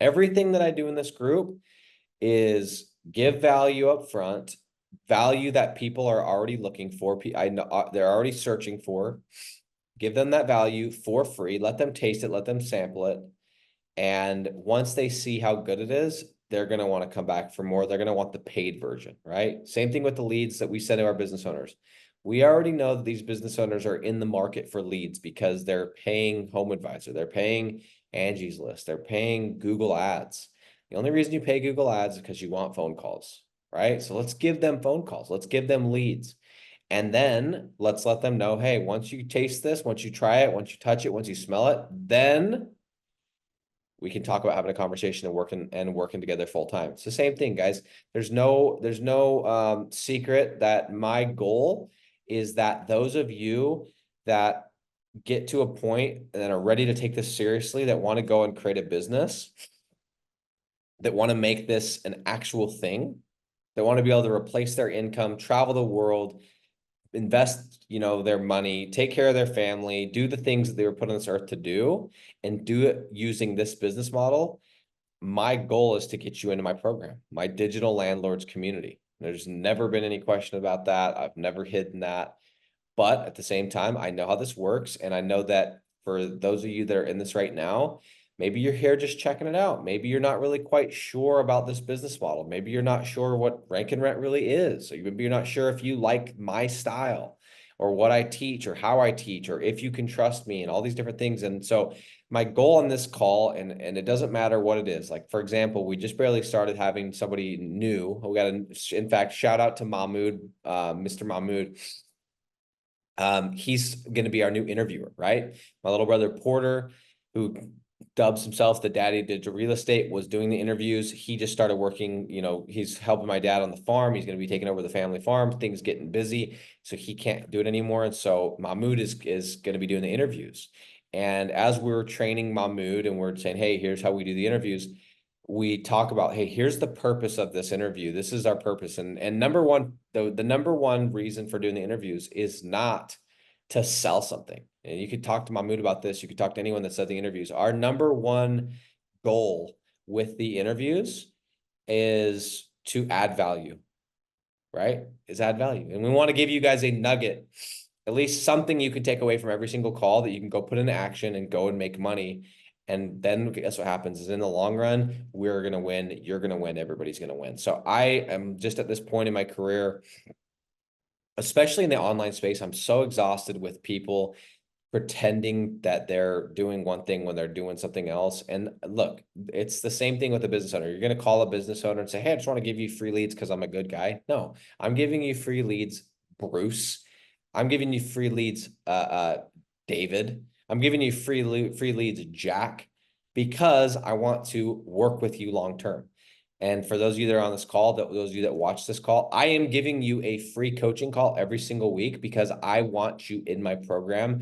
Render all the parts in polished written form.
Everything that I do in this group is give value up front, value that people are already looking for. I know they're already searching for. Give them that value for free. Let them taste it. Let them sample it. And once they see how good it is, they're going to want to come back for more. They're going to want the paid version, right? Same thing with the leads that we send to our business owners. We already know that these business owners are in the market for leads because they're paying Home Advisor. They're paying Angie's List. They're paying Google Ads. The only reason you pay Google Ads is because you want phone calls, right? So let's give them phone calls. Let's give them leads. And then let's let them know, hey, once you taste this, once you try it, once you touch it, once you smell it, then we can talk about having a conversation and working together full time. It's the same thing, guys. There's no secret that my goal is that those of you that get to a point and are ready to take this seriously, that want to go and create a business, that want to make this an actual thing, that want to be able to replace their income, travel the world, invest, their money, take care of their family, do the things that they were put on this earth to do, and do it using this business model. My goal is to get you into my program, my digital landlords community. There's never been any question about that. I've never hidden that. But at the same time, I know how this works. And I know that for those of you that are in this right now, maybe you're here just checking it out. Maybe you're not really quite sure about this business model. Maybe you're not sure what rank and rent really is. Or maybe you're not sure if you like my style or what I teach or how I teach, or if you can trust me and all these different things. And so my goal on this call, and it doesn't matter what it is. Like, for example, we just barely started having somebody new. We got in fact, shout out to Mahmoud, Mr. Mahmoud. He's going to be our new interviewer, right? My little brother Porter, who dubs himself the daddy digital real estate, was doing the interviews. He just started working, he's helping my dad on the farm. He's going to be taking over the family farm. Things getting busy, so he can't do it anymore. And so Mahmoud is going to be doing the interviews. And as we're training Mahmoud and we're saying, hey, here's how we do the interviews, we talk about, hey, here's the purpose of this interview. This is our purpose. And number one, the number one reason for doing the interviews is not to sell something. And you could talk to Mahmoud about this. You could talk to anyone that said the interviews. Our number one goal with the interviews is to add value, right? Is add value. And we want to give you guys a nugget, at least something you can take away from every single call that you can go put into action and go and make money. And then guess what happens is, in the long run, we're going to win. You're going to win. Everybody's going to win. So I am just at this point in my career, especially in the online space, I'm so exhausted with people pretending that they're doing one thing when they're doing something else. And look, it's the same thing with a business owner. You're going to call a business owner and say, hey, I just want to give you free leads because I'm a good guy. No, I'm giving you free leads, Bruce. I'm giving you free leads, David. I'm giving you free leads, Jack, because I want to work with you long term. And for those of you that are on this call, those of you that watch this call, I am giving you a free coaching call every single week because I want you in my program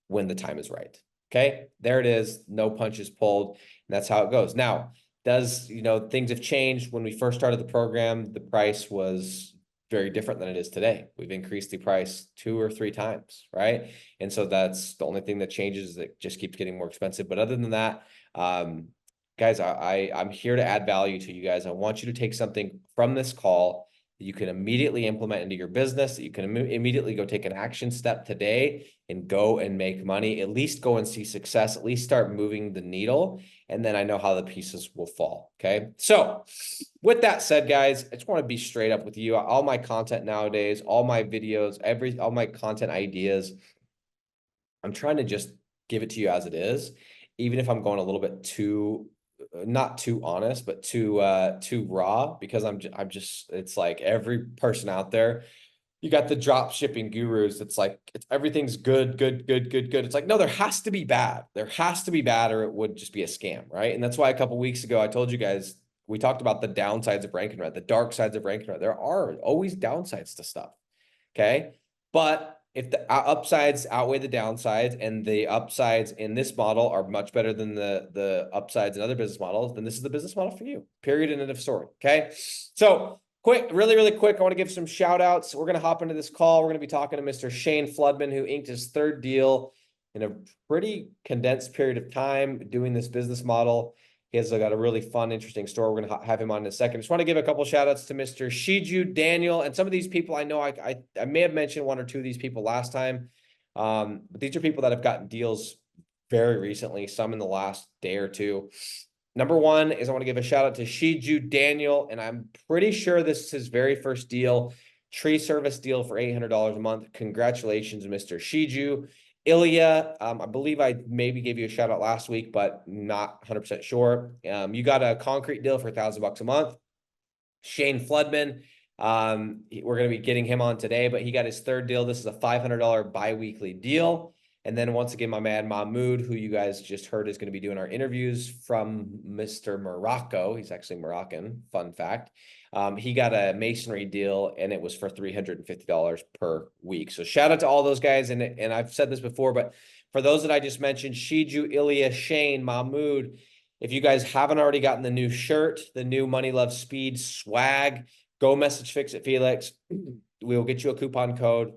when the time is right. Okay, there it is. No punches pulled. And that's how it goes. Now, things have changed. When we first started the program, the price was very different than it is today. We've increased the price 2 or 3 times, right? And so that's the only thing that changes. It just keeps getting more expensive. But other than that, guys, I'm here to add value to you guys. I want you to take something from this call that you can immediately implement into your business, that you can immediately go take an action step today and go and make money, at least go and see success, at least start moving the needle. And then I know how the pieces will fall. Okay. So with that said, guys, I just want to be straight up with you. All my content nowadays, all my videos, all my content ideas, I'm trying to just give it to you as it is, even if I'm going a little bit too, not too honest, but too raw, because I'm just, it's like every person out there, you got the drop shipping gurus. It's like, everything's good. It's like, no, there has to be bad. There has to be bad, or it would just be a scam, right? And that's why a couple of weeks ago, I told you guys, we talked about the downsides of rank and rent, the dark sides of rank and rent. There are always downsides to stuff. Okay. But if the upsides outweigh the downsides, and the upsides in this model are much better than the upsides in other business models, then this is the business model for you. Period. End of story. Okay. So quick, really quick, I want to give some shout outs. We're going to hop into this call. We're going to be talking to Mr. Shaine Floodman, who inked his 3rd deal in a pretty condensed period of time doing this business model. He has got a really fun, interesting story. We're going to have him on in a second. Just want to give a couple shout outs to Mr. Shiju, Daniel, and some of these people. I know I may have mentioned one or two of these people last time. But these are people that have gotten deals very recently, some in the last day or two. Number one is I want to give a shout out to Shiju Daniel, and I'm pretty sure this is his very first deal, tree service deal for $800 a month. Congratulations, Mr. Shiju. Ilya, I believe I maybe gave you a shout out last week, but not 100% sure. You got a concrete deal for $1,000 a month. Shaine Floodman, we're going to be getting him on today, but he got his third deal. This is a $500 bi-weekly deal. And then once again, my man Mahmoud, who you guys just heard is going to be doing our interviews from Mr. Morocco. He's actually Moroccan, fun fact. He got a masonry deal and it was for $350 per week. So shout out to all those guys. And I've said this before, but for those that I just mentioned, Shiju, Ilya, Shaine, Mahmoud, if you guys haven't already gotten the new shirt, the new Money Love Speed swag, go message Fix It Felix. We will get you a coupon code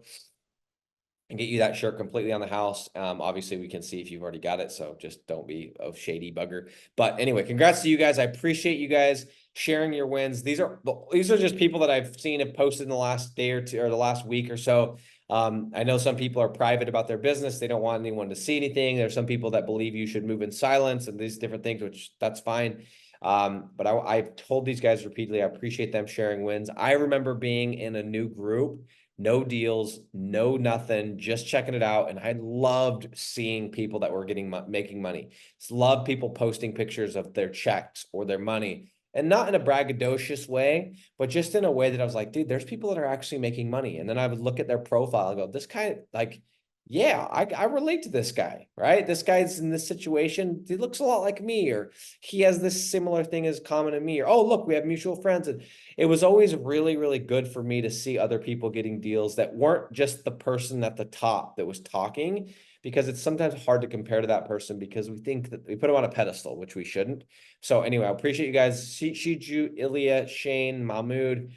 and get you that shirt completely on the house. Obviously, we can see if you've already got it, so just don't be a shady bugger. But anyway, congrats to you guys. I appreciate you guys sharing your wins. These are just people that I've seen have posted in the last day or two or the last week or so. I know some people are private about their business. They don't want anyone to see anything. There's some people that believe you should move in silence and these different things, which that's fine. But I've told these guys repeatedly, I appreciate them sharing wins. I remember being in a new group, no deals, no nothing, just checking it out. And I loved seeing people that were making money. Love people posting pictures of their checks or their money. And not in a braggadocious way, but just in a way that I was like, dude, there's people that are actually making money. And then I would look at their profile and go, this guy, like, yeah, I relate to this guy, right? This guy's in this situation. He looks a lot like me, or he has this similar thing as common to me, or, oh, look, we have mutual friends. And it was always really, really good for me to see other people getting deals that weren't just the person at the top that was talking, because it's sometimes hard to compare to that person because we think that we put them on a pedestal, which we shouldn't. So anyway, I appreciate you guys. Shiju, Ilya, Shaine, Mahmoud.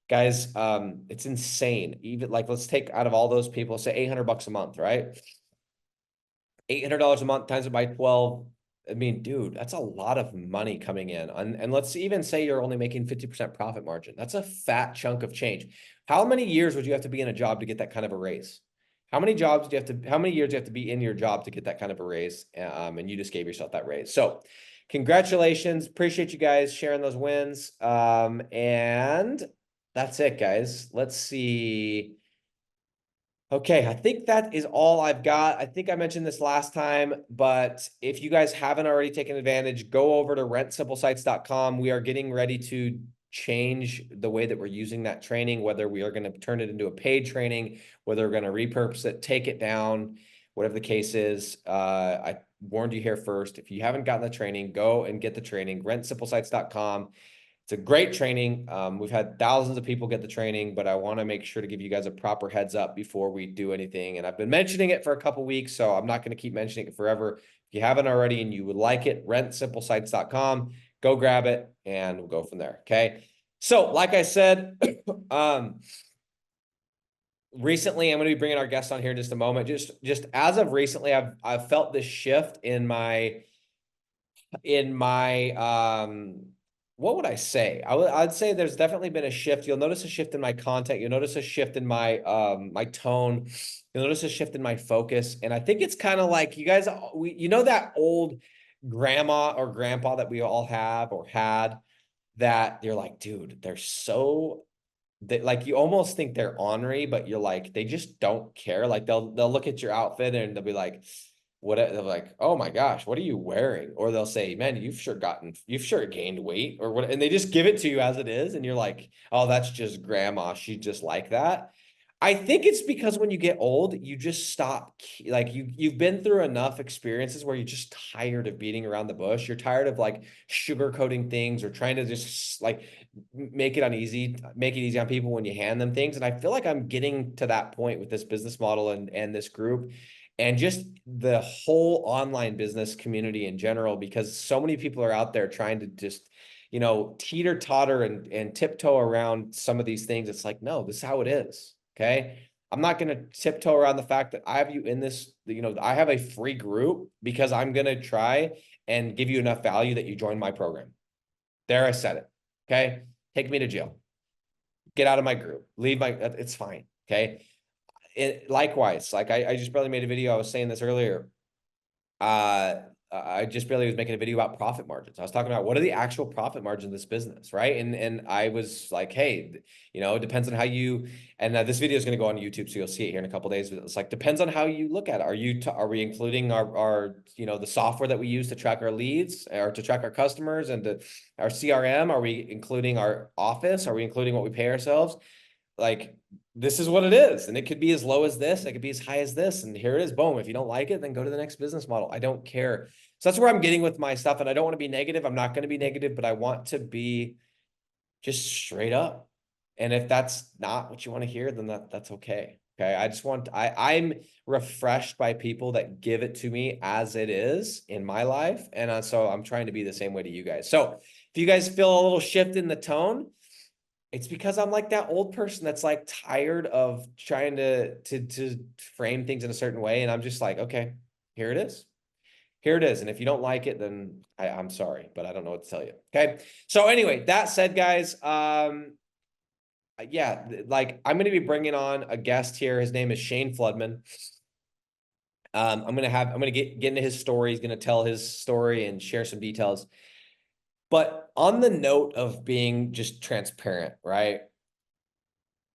Guys, it's insane. Even like, let's take out of all those people, say $800 a month, right? $800 a month times it by 12. I mean, dude, that's a lot of money coming in. And let's even say you're only making 50% profit margin. That's a fat chunk of change. How many years would you have to be in a job to get that kind of a raise? How many years do you have to be in your job to get that kind of a raise? And you just gave yourself that raise. So congratulations. Appreciate you guys sharing those wins. And that's it, guys. Let's see. Okay, I think that is all I've got. I think I mentioned this last time, but if you guys haven't already taken advantage, go over to rentsimplesites.com. We are getting ready to change the way that we're using that training, whether we are going to turn it into a paid training, whether we're going to repurpose it, take it down, whatever the case is. I warned you here first. If you haven't gotten the training, go and get the training, rentsimplesites.com. It's a great training. We've had thousands of people get the training, but I want to make sure to give you guys a proper heads up before we do anything. And I've been mentioning it for a couple weeks, so I'm not going to keep mentioning it forever. If you haven't already and you would like it, rentsimplesites.com, go grab it and we'll go from there. Okay. So like I said, recently, I'm going to be bringing our guest on here in just a moment. Just as of recently, I've felt this shift in my what would I say? I'd say there's definitely been a shift. You'll notice a shift in my content. You'll notice a shift in my my tone. You'll notice a shift in my focus. And I think it's kind of like you guys, you know, that old grandma or grandpa that we all have or had, that you're like, dude, they're so like, you almost think they're ornery, but you're like, they just don't care. Like they'll look at your outfit and they'll be like, what, they're like, oh my gosh, what are you wearing? Or they'll say, man, you've sure gained weight or what, and they just give it to you as it is. And you're like, oh, that's just grandma. She's just like that. I think it's because when you get old, you just stop, like you've been through enough experiences where you're just tired of beating around the bush. You're tired of like sugarcoating things or trying to just like make it easy on people when you hand them things. And I feel like I'm getting to that point with this business model and this group and just the whole online business community in general, because so many people are out there trying to just, you know, teeter totter and tiptoe around some of these things. It's like, no, this is how it is. Okay. I'm not going to tiptoe around the fact that I have you in this, you know, I have a free group because I'm going to try and give you enough value that you join my program. There, I said it. Okay. Take me to jail. Get out of my group. Leave my, it's fine. Okay. Likewise, like I just barely made a video. I was saying this earlier. I just barely was making a video about profit margins. I was talking about what are the actual profit margins of this business, right? And I was like, hey, you know, it depends on how you. And this video is going to go on YouTube, so you'll see it here in a couple of days. But it's like depends on how you look at it. Are we including our you know the software that we use to track our leads or to track our customers and our CRM? Are we including our office? Are we including what we pay ourselves? Like, this is what it is. And it could be as low as this. It could be as high as this. And here it is. Boom. If you don't like it, then go to the next business model. I don't care. So that's where I'm getting with my stuff. And I don't want to be negative. I'm not going to be negative, but I want to be just straight up. And if that's not what you want to hear, then that's okay. Okay. I'm refreshed by people that give it to me as it is in my life. And so I'm trying to be the same way to you guys. So if you guys feel a little shift in the tone, it's because I'm like that old person that's like tired of trying to frame things in a certain way. And I'm just like, okay, here it is. Here it is. And if you don't like it, then I'm sorry, but I don't know what to tell you. Okay. So anyway, that said, guys, yeah, like I'm going to be bringing on a guest here. His name is Shaine Floodman. I'm going to get into his story. He's going to tell his story and share some details. But on the note of being just transparent, right?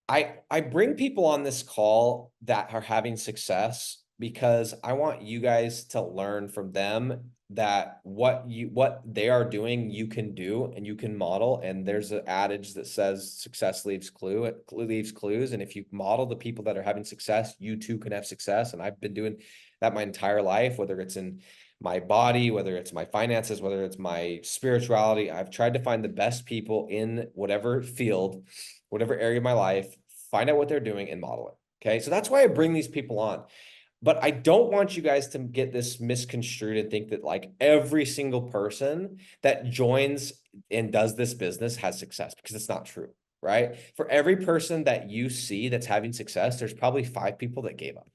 I bring people on this call that are having success because I want you guys to learn from them that what they are doing, you can do and you can model. And there's an adage that says success leaves clues. And if you model the people that are having success, you too can have success. And I've been doing that my entire life, whether it's in my body, whether it's my finances, whether it's my spirituality. I've tried to find the best people in whatever field, whatever area of my life, find out what they're doing and model it. Okay. So that's why I bring these people on. But I don't want you guys to get this misconstrued and think that like every single person that joins and does this business has success, because it's not true, right? For every person that you see that's having success, there's probably 5 people that gave up.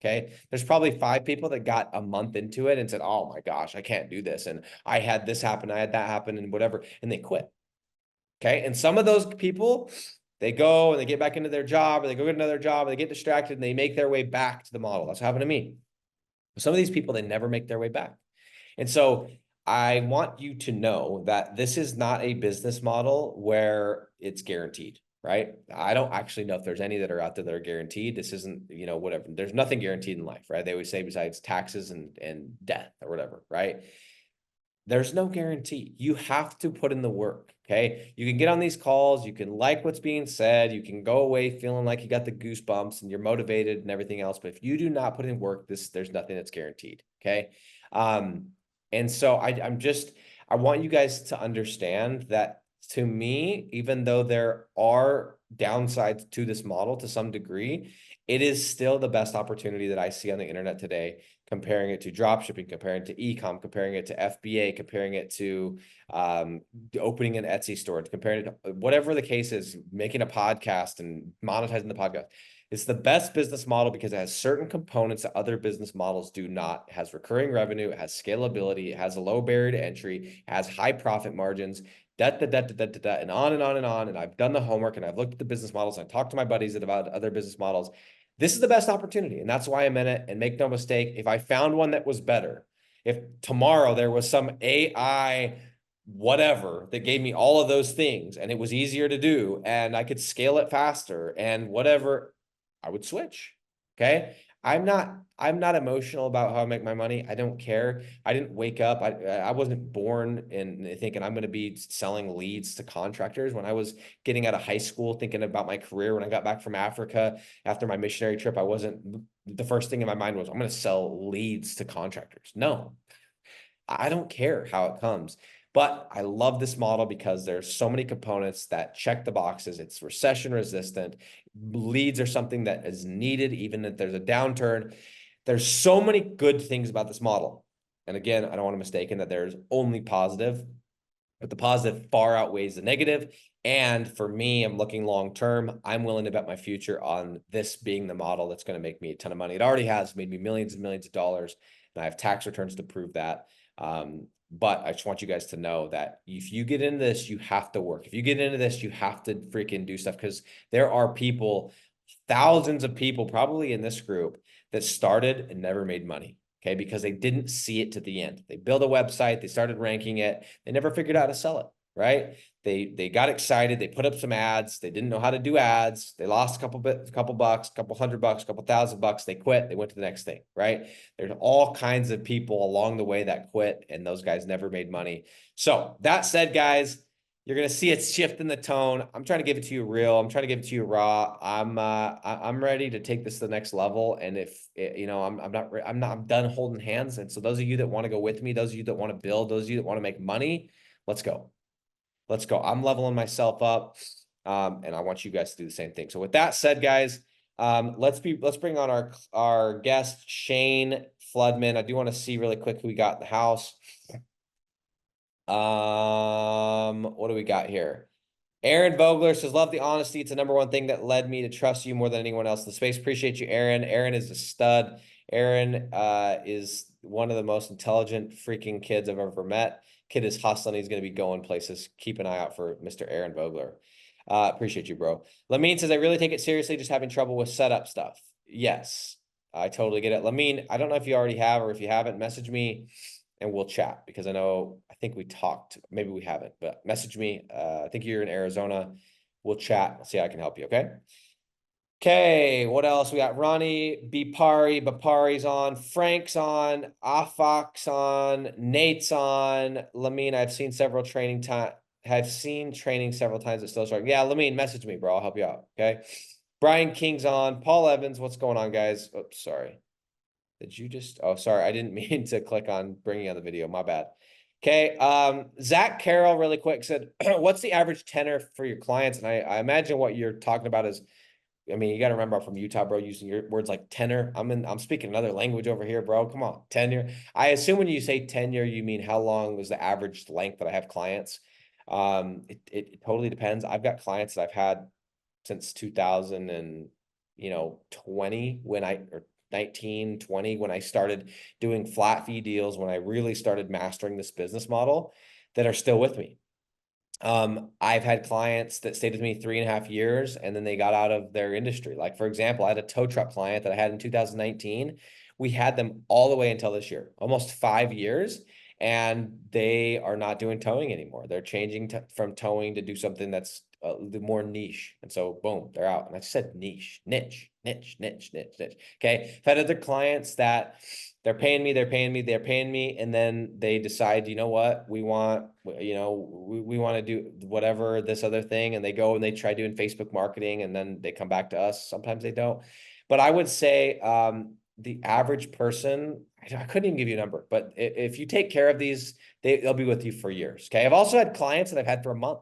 Okay. There's probably 5 people that got a month into it and said, oh my gosh, I can't do this. And I had this happen. I had that happen and whatever. And they quit. Okay. And some of those people, they go and they get back into their job, or they go get another job, or they get distracted and they make their way back to the model. That's what happened to me. Some of these people, they never make their way back. And so I want you to know that this is not a business model where it's guaranteed, right? I don't actually know if there's any that are out there that are guaranteed. This isn't, you know, whatever. There's nothing guaranteed in life, right? They always say besides taxes and death or whatever, right? There's no guarantee. You have to put in the work. Okay. You can get on these calls. You can like what's being said. You can go away feeling like you got the goosebumps and you're motivated and everything else. But if you do not put in work, there's nothing that's guaranteed. Okay. And so I want you guys to understand that, to me, even though there are downsides to this model to some degree, it is still the best opportunity that I see on the internet today, comparing it to dropshipping, comparing it to e-com, comparing it to FBA, comparing it to opening an Etsy store, comparing it to whatever the case is, making a podcast and monetizing the podcast. It's the best business model because it has certain components that other business models do not. It has recurring revenue, it has scalability, it has a low barrier to entry, it has high profit margins, and on and on and on. And I've done the homework and I've looked at the business models and I talked to my buddies about other business models. This is the best opportunity. And that's why I'm in it. And make no mistake, if I found one that was better, if tomorrow there was some AI whatever that gave me all of those things and it was easier to do and I could scale it faster and whatever, I would switch. Okay. I'm not emotional about how I make my money. I don't care. I didn't wake up. I wasn't born in thinking I'm going to be selling leads to contractors. When I was getting out of high school, thinking about my career, when I got back from Africa after my missionary trip, the first thing in my mind was, I'm going to sell leads to contractors. No, I don't care how it comes. But I love this model because there's so many components that check the boxes. It's recession resistant. Leads are something that is needed, even if there's a downturn. There's so many good things about this model. And again, I don't want to mistake in that there's only positive. but the positive far outweighs the negative. And for me, I'm looking long term. I'm willing to bet my future on this being the model that's going to make me a ton of money. It already has made me millions and millions of dollars, and I have tax returns to prove that. But I just want you guys to know that if you get into this, you have to work. If you get into this, you have to freaking do stuff, because there are people, thousands of people probably in this group, that started and never made money. Okay, because they didn't see it to the end. They built a website, they started ranking it, they never figured out how to sell it, right? They got excited, they put up some ads, they didn't know how to do ads, they lost a couple bucks, couple $100, couple $1,000, they quit, they went to the next thing, right? There's all kinds of people along the way that quit, and those guys never made money. So that said, guys, you're going to see it shift in the tone. I'm trying to give it to you real. I'm trying to give it to you raw. I'm ready to take this to the next level. And if I'm done holding hands. And so those of you that want to go with me, those of you that want to build, those of you that want to make money, let's go. Let's go. I'm leveling myself up. And I want you guys to do the same thing. So with that said, guys, let's bring on our guest, Shaine Floodman. I do want to see really quick who we got in the house. What do we got here? Aaron Vogler says, love the honesty. It's the #1 thing that led me to trust you more than anyone else in the space. Appreciate you, Aaron. Aaron is a stud. Aaron is one of the most intelligent freaking kids I've ever met. Kid is hustling. He's going to be going places. Keep an eye out for Mr. Aaron Vogler. Appreciate you, bro. Lamine says, I really take it seriously, just having trouble with setup stuff. Yes, I totally get it. Lamine, I don't know if you already have, or if you haven't, message me and we'll chat, because I think we talked, maybe we haven't, but message me. I think you're in Arizona. We'll chat, see how I can help you. Okay. Okay. What else? We got Ronnie Bapari's on, Frank's on, Afak's on, Nate's on. Lamine, I've seen training several times. It's still starting. Yeah. Lamine, message me, bro. I'll help you out. Okay. Brian King's on. Paul Evans. What's going on, guys? Oops, sorry. Did you just, oh, sorry, I didn't mean to click on bringing on the video, my bad. Okay, Zach Carroll really quick said, what's the average tenor for your clients? And I imagine what you're talking about is, I mean, you got to remember I'm from Utah, bro, using your words like tenor. I'm speaking another language over here, bro. Come on, tenure. I assume when you say tenure, you mean how long was the average length that I have clients. It totally depends. I've got clients that I've had since 2000 and, 20 or 19, 20, when I started doing flat fee deals, when I really started mastering this business model, that are still with me. I've had clients that stayed with me 3.5 years and then they got out of their industry. Like, for example, I had a tow truck client that I had in 2019. We had them all the way until this year, almost 5 years, and they are not doing towing anymore. They're changing from towing to do something that's more niche. And so boom, they're out. And I said niche. Okay. I've had other clients that they're paying me, and then they decide, you know what, we want to do whatever, this other thing, and they go and they try doing Facebook marketing, and then they come back to us. Sometimes they don't. But I would say the average person, I couldn't even give you a number, but if you take care of these, they'll be with you for years. Okay. I've also had clients that I've had for a month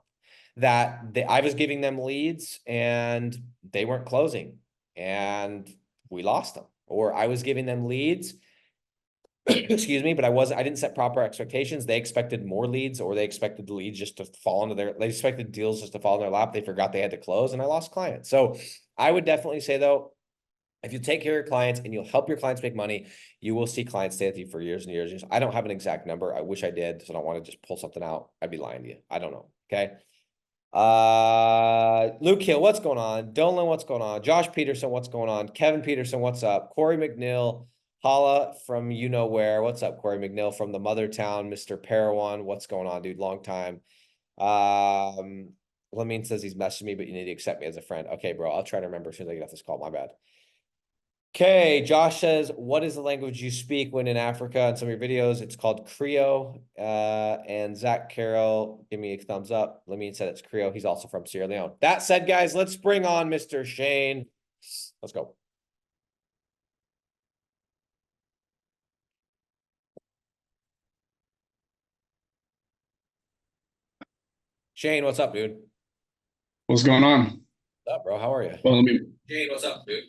that I was giving them leads and they weren't closing and we lost them. Or I was giving them leads, excuse me, but I didn't set proper expectations. They expected more leads, or they expected the leads just to fall into they expected deals just to fall in their lap. They forgot they had to close, and I lost clients. So I would definitely say, though, if you take care of your clients and you'll help your clients make money, you will see clients stay with you for years and years and years. I don't have an exact number. I wish I did, so I don't want to just pull something out. I'd be lying to you. I don't know. Okay. Luke Hill, what's going on? Dolan, what's going on? Josh Peterson, what's going on? Kevin Peterson, what's up? Corey McNeil, holla from you know where. What's up, Corey McNeil from the mother town? Mr. Parawan, what's going on, dude? Long time. Lamine says he's messaged me, but you need to accept me as a friend. Okay, bro, I'll try to remember as soon as I get off this call. My bad. Okay, Josh says, what is the language you speak when in Africa? In some of your videos, it's called Creole. And Zach Carroll, give me a thumbs up. Lamine said it's Creole. He's also from Sierra Leone. That said, guys, let's bring on Mr. Shaine. Let's go. Shaine, what's up, dude? What's going on? What's up, bro? How are you? Well, Shaine, what's up, dude?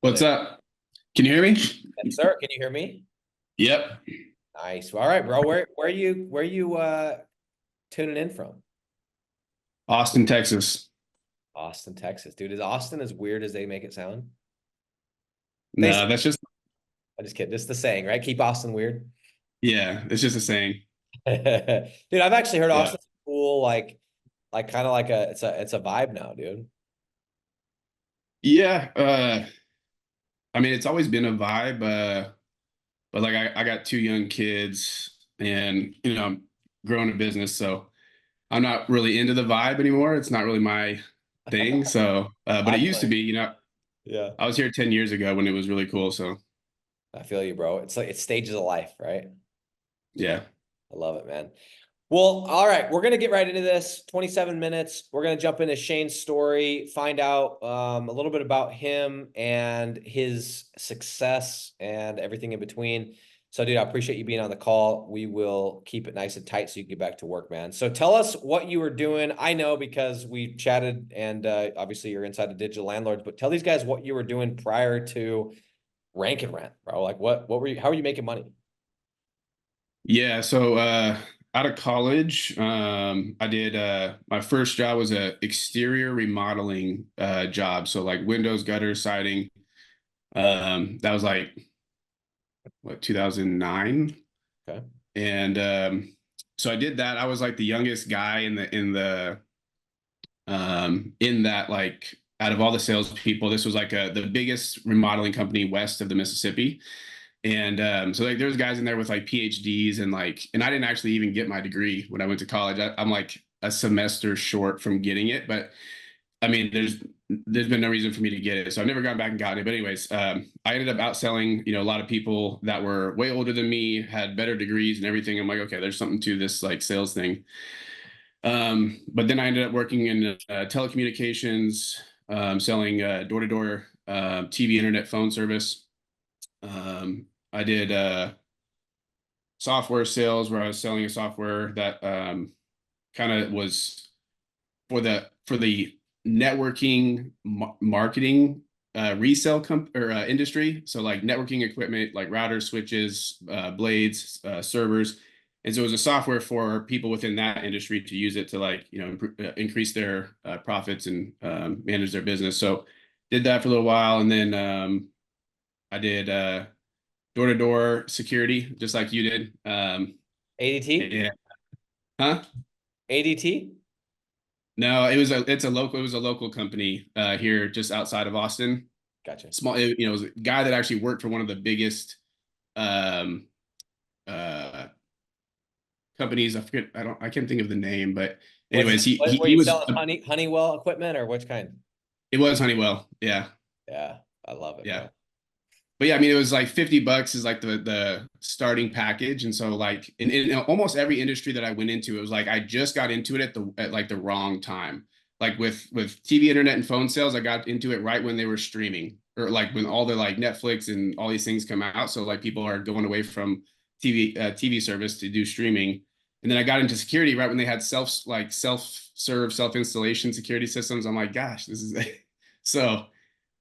what's up? Can you hear me? Yes, sir. Can you hear me? Yep. Nice. All right, bro. Where you tuning in from? Austin, Texas. Austin, Texas. Dude, is Austin as weird as they make it sound? They say, No, that's just, I'm just kidding. Just the saying, right? Keep Austin weird. yeah, it's just a saying. Dude, I've actually heard Yeah. Austin's cool, like kind of like it's a vibe now, dude. Yeah. I mean, it's always been a vibe, but like I got two young kids and, I'm growing a business. So I'm not really into the vibe anymore. It's not really my thing. So, but I it used to feel be, you. Yeah. I was here 10 years ago when it was really cool. So I feel you, bro. It's like it's stages of life, right? yeah. I love it, man. Well, all right, we're gonna get right into this. 27 minutes. We're gonna jump into Shaine's story, find out a little bit about him and his success and everything in between. So, dude, I appreciate you being on the call. We will keep it nice and tight so you can get back to work, man. So, tell us what you were doing. I know because we chatted, and obviously you're inside of Digital Landlords, but tell these guys what you were doing prior to Rank and Rent, bro. Like, what were you? How were you making money? Yeah. So, out of college, I did, my first job was a exterior remodeling, job. So like windows, gutters, siding. That was like what 2009, Okay. and so I did that. I was like the youngest guy in that, like, out of all the salespeople, this was like the biggest remodeling company west of the Mississippi. And so like there's guys in there with like PhDs and I didn't actually even get my degree when I went to college. I'm like a semester short from getting it, but I mean, there's been no reason for me to get it, so I've never gone back and gotten it. But anyways, I ended up outselling, a lot of people that were way older than me, had better degrees and everything. I'm like, okay, there's something to this like sales thing. But then I ended up working in telecommunications, selling door-to-door TV, internet, phone service. I did software sales where I was selling a software that kind of was for the networking marketing resale industry. So like networking equipment, like routers, switches, blades, servers. And so it was a software for people within that industry to use it to like, increase their profits and manage their business. So did that for a little while. And then I did door-to-door security, just like you did. ADT? Yeah. Huh? ADT? No, it was a local company here just outside of Austin. Gotcha. Small, it was a guy that actually worked for one of the biggest um uh companies. I can't think of the name, but Was it, anyways, he what, he, were he you was selling Honeywell equipment or which kind? it was Honeywell. Yeah. Yeah, I love it, Yeah. bro. But yeah, I mean, it was like $50 is like the starting package, and so like in almost every industry that I went into, it was like I just got into it at like the wrong time. Like with TV, internet, and phone sales, I got into it right when they were streaming, or like when all the like Netflix and all these things come out. So like people are going away from TV service to do streaming, and then I got into security right when they had self-serve, self-installation security systems. I'm like, gosh, this is so.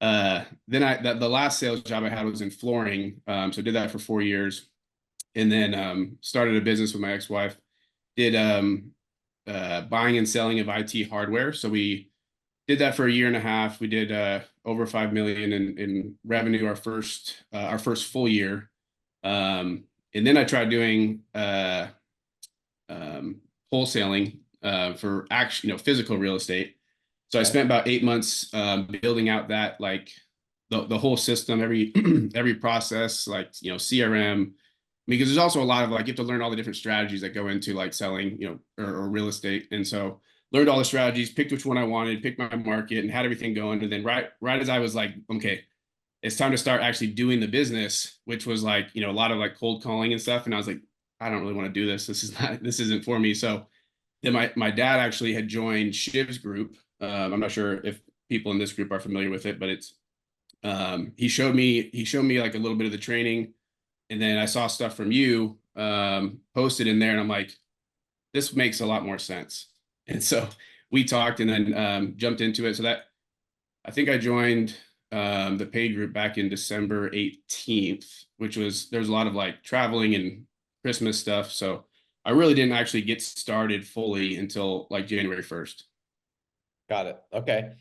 Then the last sales job I had was in flooring. So did that for 4 years, and then started a business with my ex-wife. Did buying and selling of IT hardware. So we did that for a year and a half. We did over 5 million in revenue our first full year. And then I tried doing um, wholesaling for actual, physical real estate. So I Okay. spent about 8 months building out that, like, the whole system, every every process, like, CRM, because there's also a lot of, like, you have to learn all the different strategies that go into like selling, or real estate. And so learned all the strategies, picked which one I wanted, picked my market, and had everything going. And then right as I was like, okay, it's time to start actually doing the business, which was like, a lot of like cold calling and stuff. And I was like, I don't really want to do this. This isn't for me. So then my dad actually had joined Shiv's group. I'm not sure if people in this group are familiar with it, but it's he showed me like a little bit of the training, and then I saw stuff from you posted in there, and I'm like, this makes a lot more sense. And so we talked, and then jumped into it. So that I think I joined the paid group back in December 18th, which was there was a lot of like traveling and Christmas stuff. So I really didn't actually get started fully until like January 1st. Got it. Okay.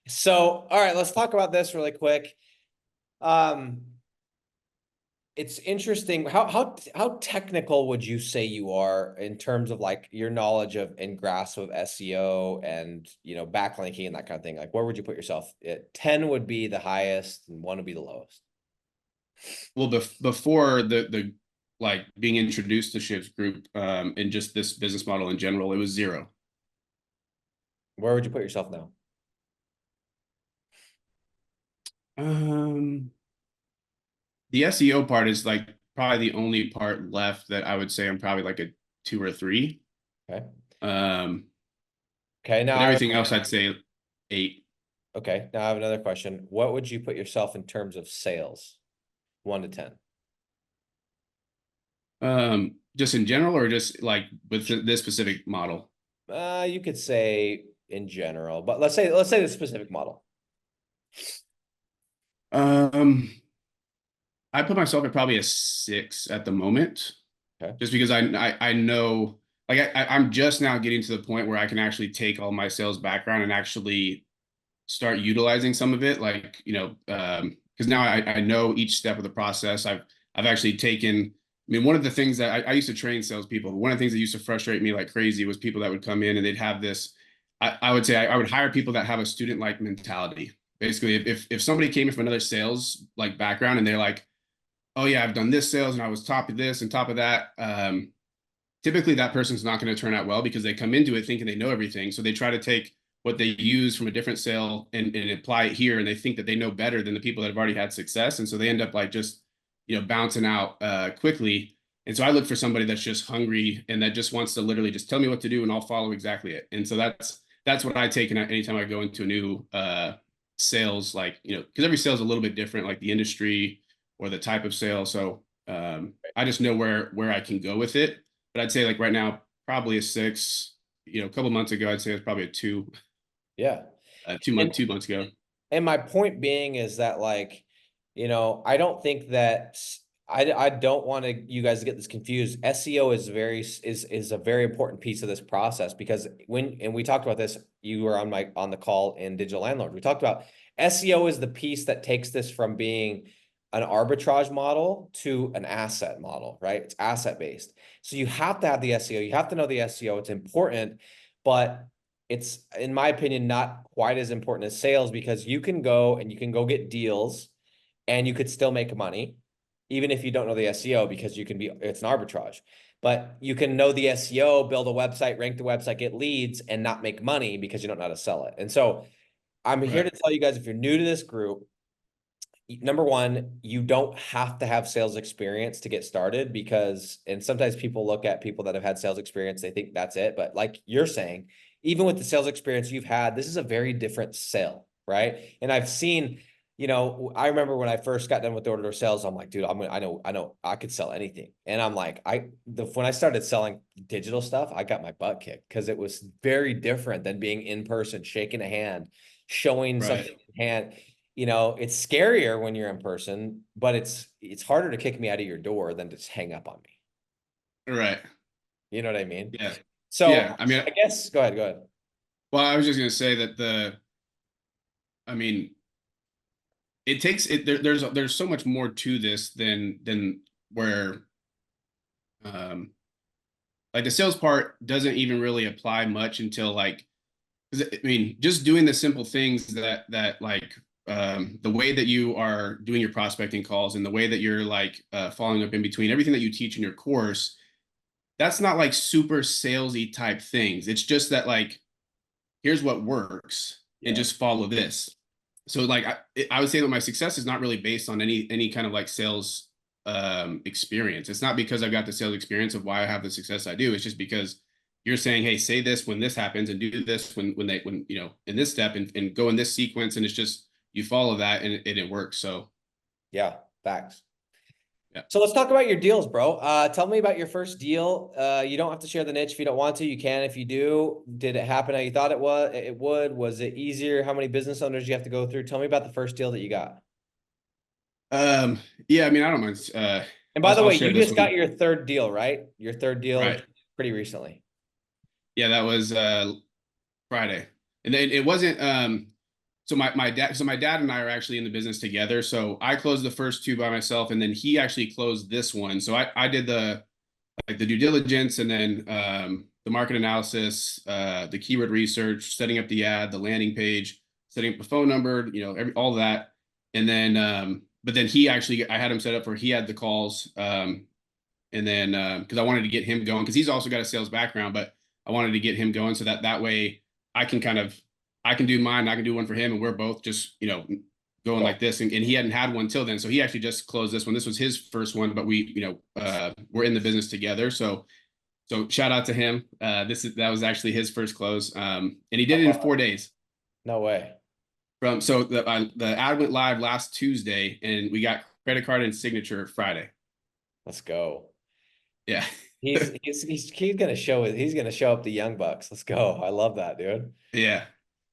So, all right, let's talk about this really quick. Um, it's interesting. How technical would you say you are in terms of like your knowledge of and grasp of SEO and backlinking and that kind of thing? Like, where would you put yourself? 10 would be the highest, and 1 would be the lowest. Well, before the like being introduced to Shiv's group and just this business model in general, it was 0. Where would you put yourself now? Um, the SEO part is like probably the only part left that I would say I'm probably like a 2 or 3. Okay. Um, Okay. but everything else I'd say 8. Okay. Now I have another question. What would you put yourself in terms of sales? 1 to 10. Just in general or just like with this specific model? You could say in general, but let's say the specific model. Um, I put myself at probably a 6 at the moment, Okay. just because I know like I'm just now getting to the point where I can actually take all my sales background and actually start utilizing some of it. Like, because now I know each step of the process. I've actually taken. I mean, one of the things that I used to train salespeople. One of the things that used to frustrate me like crazy was people that would come in and they'd have this. I would say I would hire people that have a student-like mentality. Basically, if somebody came in from another sales like background and they're like, oh yeah, I've done this sales and I was top of this and top of that. Typically that person's not going to turn out well because they come into it thinking they know everything. So they try to take what they use from a different sale and apply it here. And they think that they know better than the people that have already had success. And so they end up like just, bouncing out quickly. And so I look for somebody that's just hungry and that just wants to literally just tell me what to do and I'll follow exactly it. And so that's what I take in anytime I go into a new sales, like, because every sale is a little bit different, like the industry or the type of sale. So I just know where I can go with it. But I'd say like right now, probably a 6. A couple months ago, I'd say it's probably a 2. Yeah. 2 months ago. And my point being is that like, I don't think that I don't want you guys to get this confused. SEO is a very important piece of this process because and we talked about this, you were on the call in Digital Landlord. We talked about SEO is the piece that takes this from being an arbitrage model to an asset model, right? It's asset based. So you have to have the SEO, you have to know the SEO, it's important, but it's, in my opinion, not quite as important as sales because you can go get deals and you could still make money, even if you don't know the SEO, because it's an arbitrage. But you can know the SEO, build a website, rank the website, get leads, and not make money because you don't know how to sell it. And so I'm here to Right. tell you guys, if you're new to this group, number one, you don't have to have sales experience to get started and sometimes people look at people that have had sales experience, they think that's it. But like you're saying, even with the sales experience you've had, this is a very different sale, right? And I've seen, I remember when I first got done with door-to-door sales, I'm like, dude, I know I could sell anything. And I'm like, when I started selling digital stuff, I got my butt kicked because it was very different than being in person, shaking a hand, showing Right. something in hand. It's scarier when you're in person, but it's harder to kick me out of your door than to just hang up on me. Right. You know what I mean? Yeah. So Yeah. I mean, I guess go ahead, go ahead. well, I was just gonna say that I mean, it takes it. There's so much more to this than where, um, like the sales part doesn't even really apply much until like, 'cause I mean, just doing the simple things that like the way that you are doing your prospecting calls and the way that you're like following up in between everything that you teach in your course, that's not like super salesy type things. It's just that like here's what works and Yeah. just follow this. So like I would say that my success is not really based on any kind of like sales experience. It's not because I've got the sales experience of why I have the success I do. It's just because you're saying, hey, say this when this happens and do this when in this step and go in this sequence, and it's just you follow that and it works. So Yeah, facts. yeah. So let's talk about your deals, bro. Tell me about your first deal. You don't have to share the niche if you don't want to. You can if you do. Did it happen how you thought it was? It would. Was it easier? How many business owners you have to go through? Tell me about the first deal that you got. Um, yeah, I mean, I don't mind. And by the I'll way, share you this just got one. your third deal, right? Your third deal. Right. pretty recently? Yeah, that was Friday. And then it wasn't so my dad and I are actually in the business together. So I closed the first two by myself, and then he actually closed this one. So I did the like the due diligence, and then the market analysis, the keyword research, setting up the ad, the landing page, setting up the phone number, all that. And then but then I had him set up for he had the calls. And then because I wanted to get him going because he's also got a sales background, but I wanted to get him going so that way I can kind of I can do mine, I can do one for him, and we're both just going Cool. like this. And he hadn't had one till then, so he actually just closed this one. This was his first one, but we we're in the business together. So shout out to him. That was actually his first close, and he did it in 4 days. No way. The ad went live last Tuesday, and we got credit card and signature Friday. Let's go. Yeah. He's gonna he's gonna show up the young bucks. Let's go. I love that, dude. Yeah.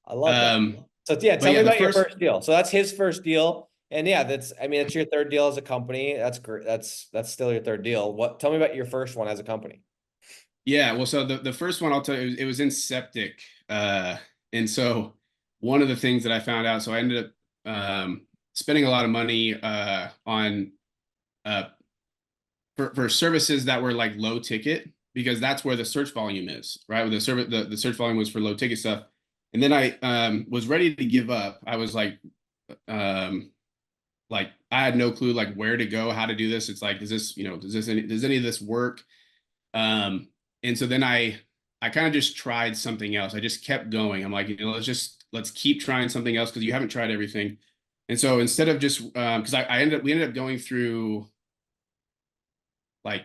I love that. Um, So yeah, but tell me yeah, the about your first, first deal. So that's his first deal. And yeah, I mean, it's your third deal as a company. That's great. That's still your third deal. Tell me about your first one as a company. yeah, well, so the first one I'll tell you, it was in septic. And so one of the things that I found out, so I ended up spending a lot of money on uh, for services that were like low ticket because that's where the search volume is, right? The search volume was for low ticket stuff. And then I was ready to give up. I was um, like I had no clue like where to go, how to do this. It's like, does any of this work? Um, and so then I kind of just tried something else. I just kept going. I'm like, let's keep trying something else because you haven't tried everything. And so instead of just because we ended up going through like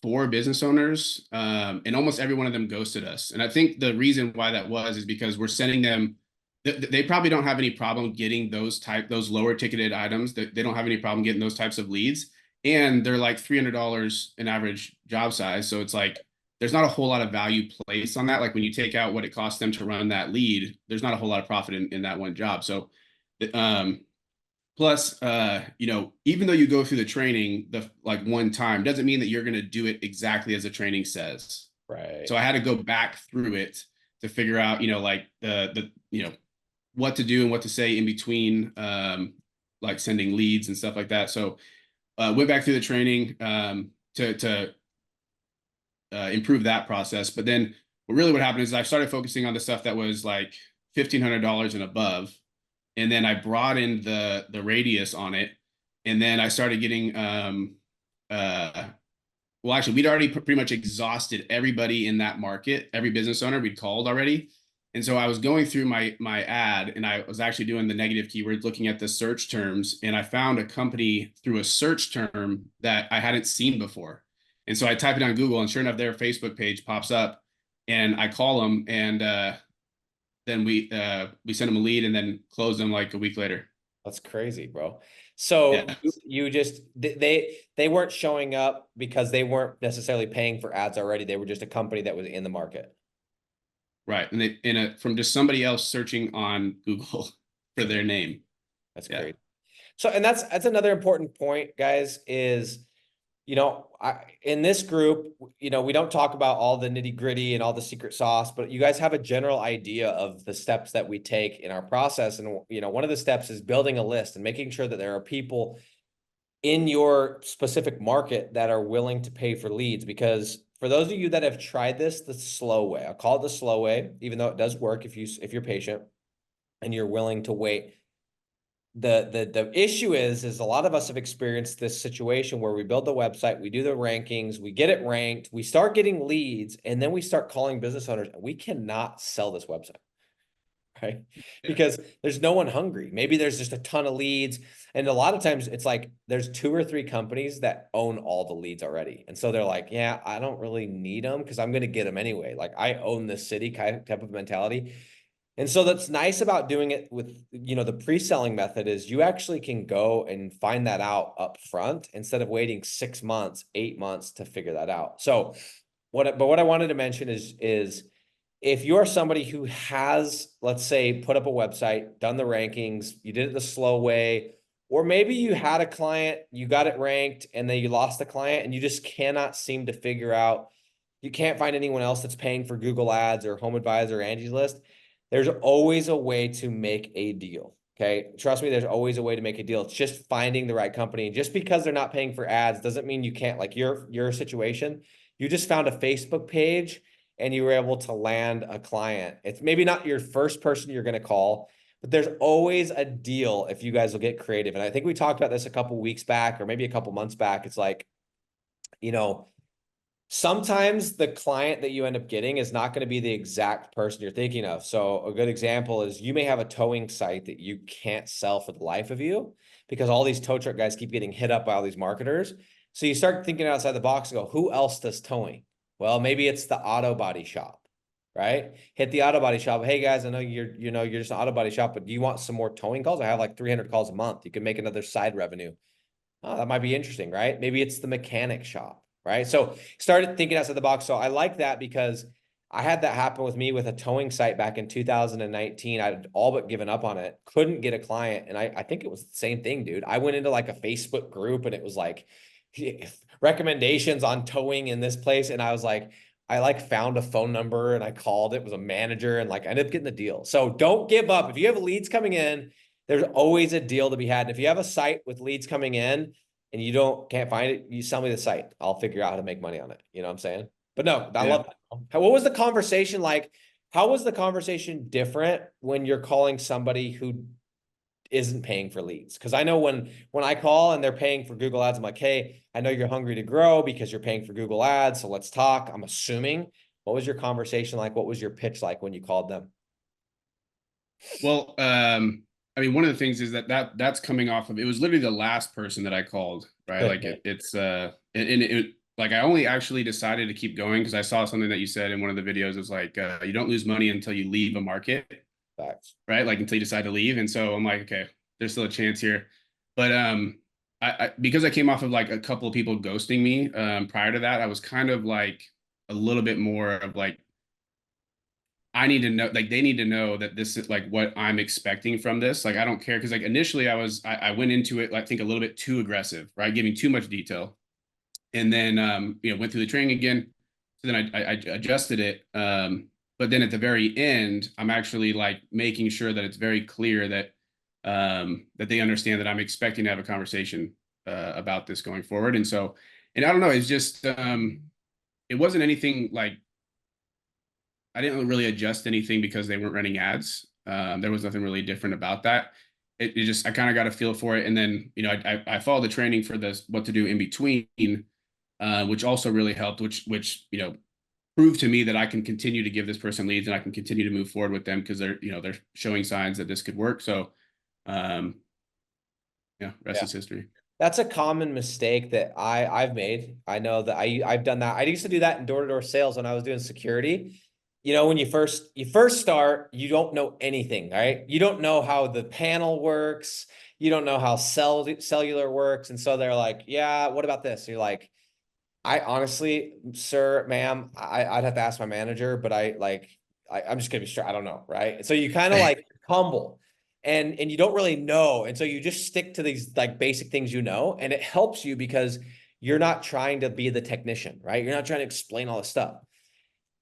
four business owners, and almost every one of them ghosted us. And I think the reason why that was is because we're sending them. They probably don't have any problem getting those lower ticketed items. They don't have any problem getting those types of leads, and they're like $300 an average job size. So it's like there's not a whole lot of value placed on that. Like when you take out what it costs them to run that lead, there's not a whole lot of profit in that one job. So um, plus, even though you go through the training the like one time, doesn't mean that you're going to do it exactly as the training says. Right. So I had to go back through it to figure out, like what to do and what to say in between, like sending leads and stuff like that. So went back through the training to improve that process. But then what happened is I started focusing on the stuff that was like $1,500 and above, and then I brought in the radius on it, and then I started getting well, actually, we'd already pretty much exhausted everybody in that market, every business owner we'd called already. And so I was going through my ad, and I was actually doing the negative keywords, looking at the search terms, and I found a company through a search term that I hadn't seen before. And so I type it on Google, and sure enough, their Facebook page pops up, and I call them, and then we send them a lead, and then close them like a week later. That's crazy, bro. So Yeah, you just they weren't showing up because they weren't necessarily paying for ads already. They were just a company that was in the market. right. And from just somebody else searching on Google for their name. That's Yeah. great. So, and that's another important point, guys, is, in this group, we don't talk about all the nitty gritty and all the secret sauce, but you guys have a general idea of the steps that we take in our process. And, one of the steps is building a list and making sure that there are people in your specific market that are willing to pay for leads. Because for those of you that have tried this the slow way, I'll call it the slow way, even though it does work if you're patient and you're willing to wait. The issue is a lot of us have experienced this situation where we build the website, we do the rankings, we get it ranked, we start getting leads, and then we start calling business owners. We cannot sell this website, right? Yeah. Because there's no one hungry. Maybe there's just a ton of leads. And a lot of times it's like there's 2 or 3 companies that own all the leads already. And so they're like, yeah, I don't really need them because I'm going to get them anyway. Like I own this city type of mentality. And so that's nice about doing it with, the pre-selling method is you actually can go and find that out up front instead of waiting 6 months, 8 months to figure that out. So what I wanted to mention is if you're somebody who has, let's say, put up a website, done the rankings, you did it the slow way, or maybe you had a client, you got it ranked, and then you lost the client and you just cannot seem to figure out, you can't find anyone else that's paying for Google Ads or Home Advisor or Angie's List, there's always a way to make a deal. Okay. Trust me, there's always a way to make a deal. It's just finding the right company. Just because they're not paying for ads doesn't mean you can't, like your situation. You just found a Facebook page and you were able to land a client. It's maybe not your first person you're going to call, but there's always a deal if you guys will get creative. And I think we talked about this a couple weeks back or maybe a couple months back. It's like, you know, sometimes the client that you end up getting is not going to be the exact person you're thinking of. So a good example is you may have a towing site that you can't sell for the life of you because all these tow truck guys keep getting hit up by all these marketers. So you start thinking outside the box and go, who else does towing? Well, maybe it's the auto body shop, right? Hit the auto body shop. Hey guys, I know you're just an auto body shop, but do you want some more towing calls? I have like 300 calls a month. You can make another side revenue. Oh, that might be interesting, right? Maybe it's the mechanic shop, right? So started thinking outside the box. So I like that because I had that happen with me with a towing site back in 2019. I'd all but given up on it, couldn't get a client. And I think it was the same thing, dude. I went into like a Facebook group and it was like recommendations on towing in this place. And I was like, I like found a phone number and I called it, was a manager and like I ended up getting the deal. So don't give up. If you have leads coming in, there's always a deal to be had. And if you have a site with leads coming in and you can't find it, you sell me the site. I'll figure out how to make money on it. You know what I'm saying? But no, I Yeah. love that. What was the conversation like? How was the conversation different when you're calling somebody who isn't paying for leads? Because I know when I call and they're paying for Google Ads, I'm like, hey, I know you're hungry to grow because you're paying for Google Ads. So let's talk. I'm assuming. What was your conversation like? What was your pitch like when you called them? Well, I mean, one of the things is that's coming off of, it was literally the last person that I called, right? Like it like I only actually decided to keep going because I saw something that you said in one of the videos. It's like you don't lose money until you leave a market, Facts. right? Like until you decide to leave. And so I'm like, okay, there's still a chance here. But I because I came off of like a couple of people ghosting me prior to that, I was kind of like a little bit more of like, I need to know, like they need to know that this is like what I'm expecting from this. Like I don't care because like initially I went into it, I think a little bit too aggressive, right? Giving too much detail. And then went through the training again. So then I adjusted it. But then at the very end, I'm actually like making sure that it's very clear that that they understand that I'm expecting to have a conversation about this going forward. And so, and I don't know, it's just it wasn't anything like I didn't really adjust anything because they weren't running ads. There was nothing really different about that. It just I kind of got a feel for it, and then I followed the training for this what to do in between, which also really helped. Which proved to me that I can continue to give this person leads and I can continue to move forward with them because they're showing signs that this could work. So, um, yeah, rest Yeah. is history. That's a common mistake that I've made. I know that I've done that. I used to do that in door-to-door sales when I was doing security. You know, when you first start, you don't know anything, right? You don't know how the panel works. You don't know how cellular works. And so they're like, yeah, what about this? You're like, I honestly, sir, ma'am, I'd have to ask my manager, but I'm just gonna be straight. I don't know, right? So you kind of like humble and you don't really know. And so you just stick to these like basic things you know, and it helps you because you're not trying to be the technician, right? You're not trying to explain all this stuff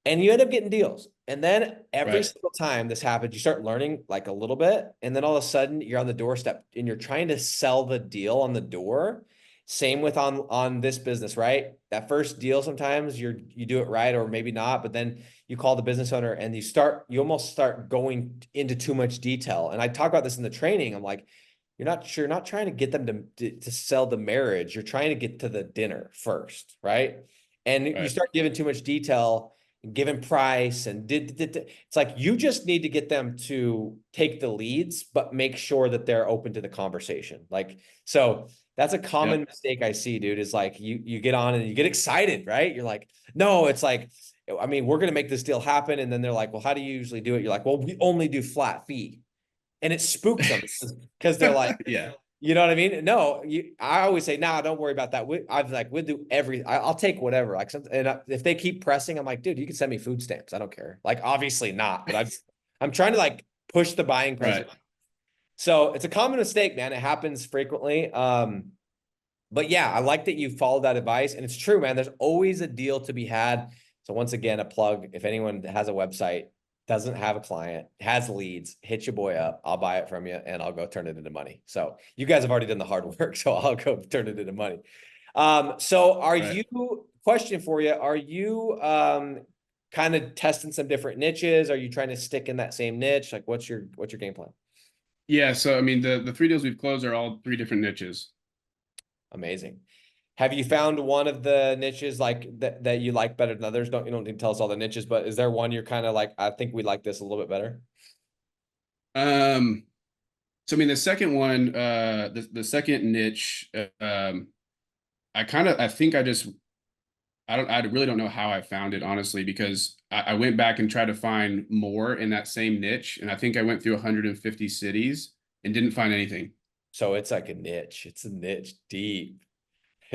and you end up getting deals. And then every Right. single time this happens, you start learning like a little bit. And then all of a sudden you're on the doorstep and you're trying to sell the deal on the door. Same with on this business, right? That first deal, sometimes you do it right, or maybe not, but then you call the business owner and you almost start going into too much detail. And I talk about this in the training. I'm like, you're not trying to get them to sell the marriage. You're trying to get to the dinner first, right? And you Right. start giving too much detail, given price and it's like you just need to get them to take the leads but make sure that they're open to the conversation. Like, so that's a common Yep. mistake I see, dude, is like you get on and you get excited, right? You're like, no, it's like, I mean, we're gonna make this deal happen. And then they're like, well, how do you usually do it? You're like, well, we only do flat fee. And it spooks them because they're like, Yeah. you know what I mean? No, I always say, nah, don't worry about that. I've like, we'll do I'll take whatever. Like, if they keep pressing, I'm like, dude, you can send me food stamps. I don't care. Like, obviously not, but I'm trying to like push the buying Right. presence. So it's a common mistake, man. It happens frequently. But yeah, I like that you followed that advice, and it's true, man. There's always a deal to be had. So once again, a plug, if anyone has a website, doesn't have a client, has leads, hit your boy up. I'll buy it from you and I'll go turn it into money. So you guys have already done the hard work, so I'll go turn it into money. So are Right. you, question for you, are you kind of testing some different niches? Are you trying to stick in that same niche? Like what's your game plan? Yeah. So I mean, the 3 deals we've closed are all 3 different niches. Amazing. Have you found one of the niches like that you like better than others? You don't need to tell us all the niches, but is there one you're kind of like, I think we like this a little bit better? Um, so I mean, the second one, the second niche, I think I really don't know how I found it, honestly, because I went back and tried to find more in that same niche, and I think I went through 150 cities and didn't find anything. So it's like a niche. It's a niche deep.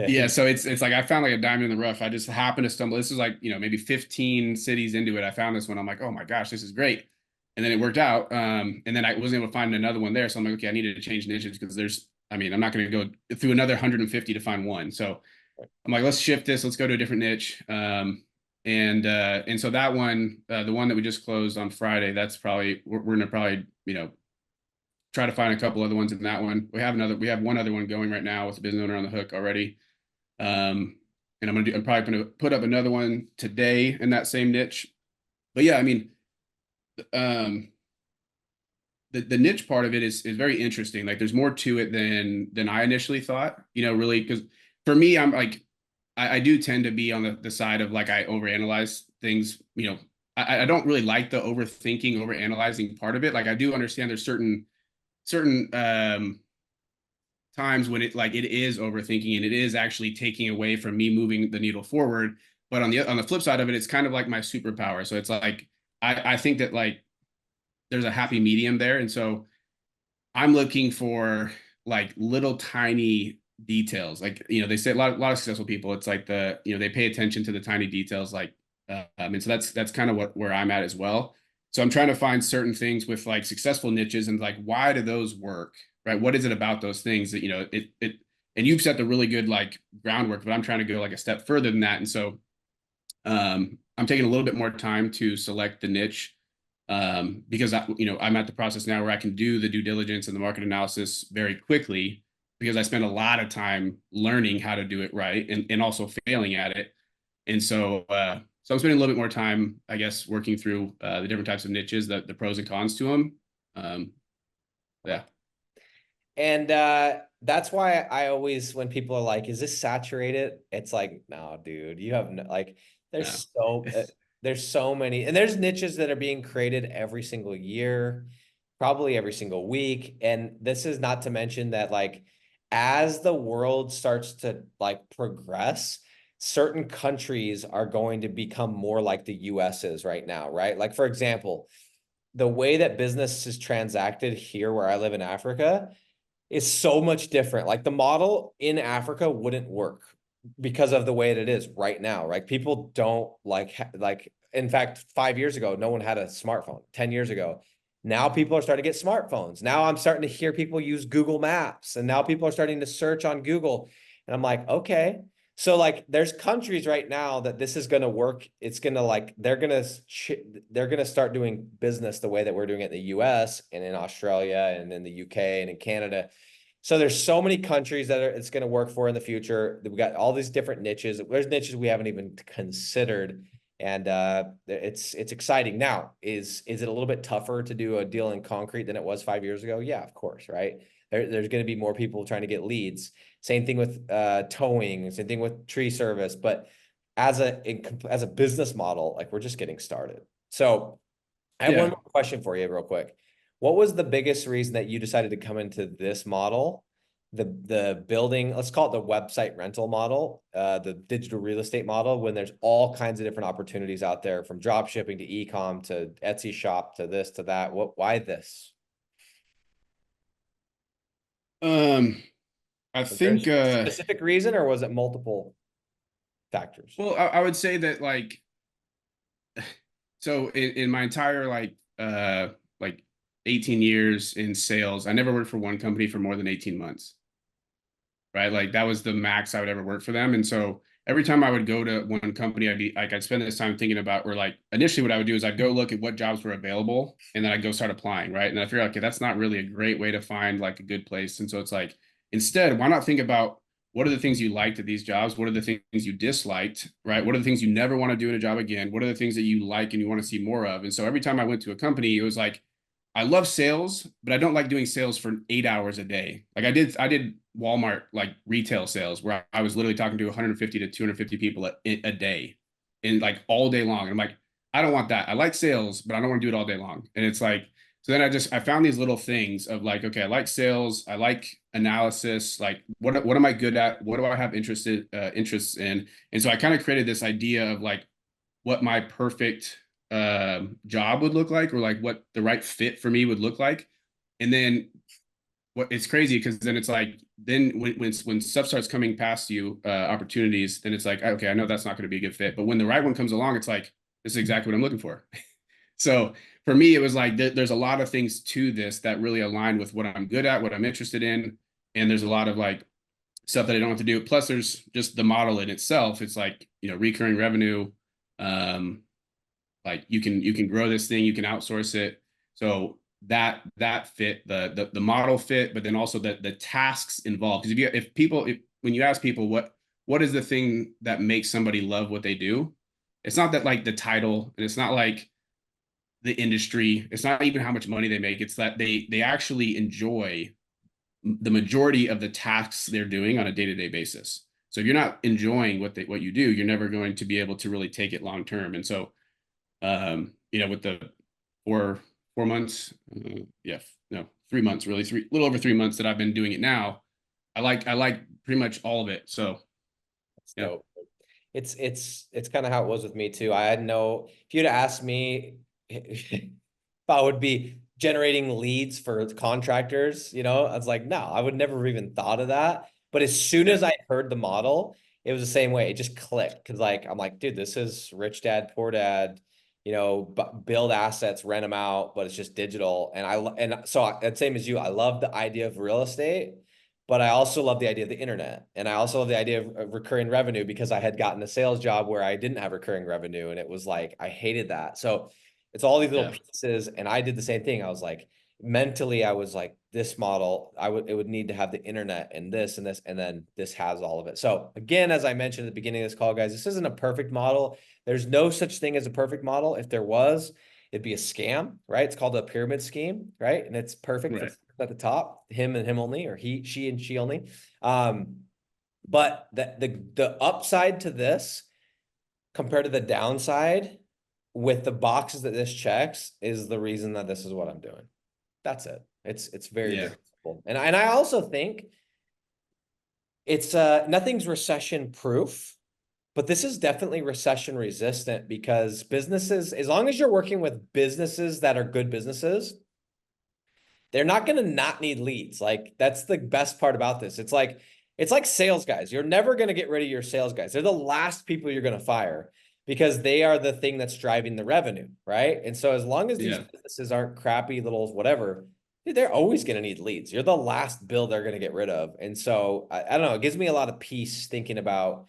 Yeah, so it's like I found like a diamond in the rough. I just happened to stumble. This is like, maybe 15 cities into it. I found this one. I'm like, oh my gosh, this is great. And then it worked out. And then I wasn't able to find another one there. So I'm like, okay, I needed to change niches because I'm not going to go through another 150 to find one. So I'm like, let's shift this. Let's go to a different niche. And so that one, the one that we just closed on Friday, that's probably we're gonna probably try to find a couple other ones in that one. We have one other one going right now with a business owner on the hook already. And I'm probably gonna put up another one today in that same niche. But yeah, I mean, um, the niche part of it is very interesting. Like there's more to it than I initially thought. Really, because for me, I'm like I do tend to be on the side of like I overanalyze things. I don't really like the overthinking, overanalyzing part of it. Like I do understand there's certain times when it is overthinking and it is actually taking away from me moving the needle forward. But on the flip side of it, it's kind of like my superpower. So it's like I think that like there's a happy medium there, and so I'm looking for like little tiny details. Like, they say a lot of successful people, it's like they pay attention to the tiny details. Like, and so that's kind of where I'm at as well. So I'm trying to find certain things with like successful niches and like, why do those work? Right. What is it about those things that, and you've set the really good like groundwork, but I'm trying to go like a step further than that. And so I'm taking a little bit more time to select the niche because I'm at the process now where I can do the due diligence and the market analysis very quickly because I spend a lot of time learning how to do it right and also failing at it. And so I'm spending a little bit more time, I guess, working through the different types of niches, the pros and cons to them. Yeah. And that's why I always, when people are like, is this saturated? It's like, no, dude, you have no, like, No. there's so many, and there's niches that are being created every single year, probably every single week. And this is not to mention that like, as the world starts to like progress, certain countries are going to become more like the US is right now, right? Like, for example, the way that business is transacted here where I live in Africa is so much different. Like the model in Africa wouldn't work because of the way that it is right now, right? People don't like, in fact, 5 years ago, no one had a smartphone. 10 years ago, now people are starting to get smartphones. Now I'm starting to hear people use Google Maps, and now people are starting to search on Google. And I'm like, okay. So like there's countries right now that this is going to work. It's going to like, they're going to start doing business the way that we're doing it in the US and in Australia and in the UK and in Canada. So there's so many countries that it's going to work for in the future. We've got all these different niches. There's niches we haven't even considered. And it's exciting. Now, is it a little bit tougher to do a deal in concrete than it was 5 years ago? Yeah, of course, right? There's going to be more people trying to get leads. Same thing with towing, same thing with tree service. But as a business model, like we're just getting started. So I have one Yeah. more question for you real quick. What was the biggest reason that you decided to come into this model? The building, let's call it the website rental model, the digital real estate model, when there's all kinds of different opportunities out there from drop shipping to e-com to Etsy shop to this to that. Why this? Um, I Was there a think specific reason or was it multiple factors? well, I would say that like so in my entire like 18 years in sales, I never worked for one company for more than 18 months. Right? Like that was the max I would ever work for them. And so every time I would go to one company, I'd be like, I'd spend this time thinking about, or like initially what I would do is I'd go look at what jobs were available and then I'd go start applying, right? And I figure, okay, that's not really a great way to find like a good place. And so it's like, instead, why not think about what are the things you liked at these jobs? What are the things you disliked, right? What are the things you never want to do in a job again? What are the things that you like and you want to see more of? And so every time I went to a company, it was like, I love sales, but I don't like doing sales for 8 hours a day. Like I did Walmart like retail sales where I was literally talking to 150 to 250 people a day and like all day long. And I'm like, I don't want that. I like sales, but I don't want to do it all day long. And it's like, so then I found these little things of like, okay, I like sales, I like analysis, like what am I good at? What do I have interests in? And so I kind of created this idea of like what my perfect job would look like, or like what the right fit for me would look like. And then what it's crazy because then it's like then when stuff starts coming past you, opportunities, then it's like, okay, I know that's not going to be a good fit. But when the right one comes along, it's like, this is exactly what I'm looking for. So for me, it was like there's a lot of things to this that really align with what I'm good at, what I'm interested in. And there's a lot of like stuff that I don't have to do. Plus, there's just the model in itself. It's like, recurring revenue. Like you can grow this thing, you can outsource it. So that fit the model fit, but then also the tasks involved. Because if when you ask people what is the thing that makes somebody love what they do, it's not that like the title, and it's not like the industry, it's not even how much money they make. It's that they actually enjoy the majority of the tasks they're doing on a day-to-day basis. So if you're not enjoying what you do, you're never going to be able to really take it long term. And so with the four months, yeah, no, 3 months, really, little over 3 months that I've been doing it now. I like pretty much all of it. So yeah, So it's kind of how it was with me too. I had no, if you'd asked me if I would be generating leads for contractors, I was like, no, I would never even thought of that. But as soon yeah, as I heard the model, it was the same way. It just clicked because like I'm like, dude, this is rich dad, poor dad, build assets, rent them out, but it's just digital. And so same as you, I love the idea of real estate. But I also love the idea of the internet. And I also love the idea of recurring revenue because I had gotten a sales job where I didn't have recurring revenue. And it was like, I hated that. So it's all these little yeah. pieces. And I did the same thing. I was like, mentally, I was like, this model, it would need to have the internet and this and this, and then this has all of it. So again, as I mentioned at the beginning of this call, guys, this isn't a perfect model. There's no such thing as a perfect model. If there was, it'd be a scam, right? It's called a pyramid scheme, right? And it's perfect for Right. at the top, him and him only, or she and she only. But the upside to this compared to the downside with the boxes that this checks is the reason that this is what I'm doing. That's it. It's very, Yeah. very simple. And I also think it's nothing's recession proof, but this is definitely recession resistant because businesses, as long as you're working with businesses that are good businesses, they're not going to not need leads. Like that's the best part about this. It's like sales guys. You're never going to get rid of your sales guys. They're the last people you're going to fire because they are the thing that's driving the revenue, right? And so as long as these Yeah. businesses aren't crappy little whatever, dude, they're always going to need leads. You're the last bill they're going to get rid of. And so I don't know, it gives me a lot of peace thinking about,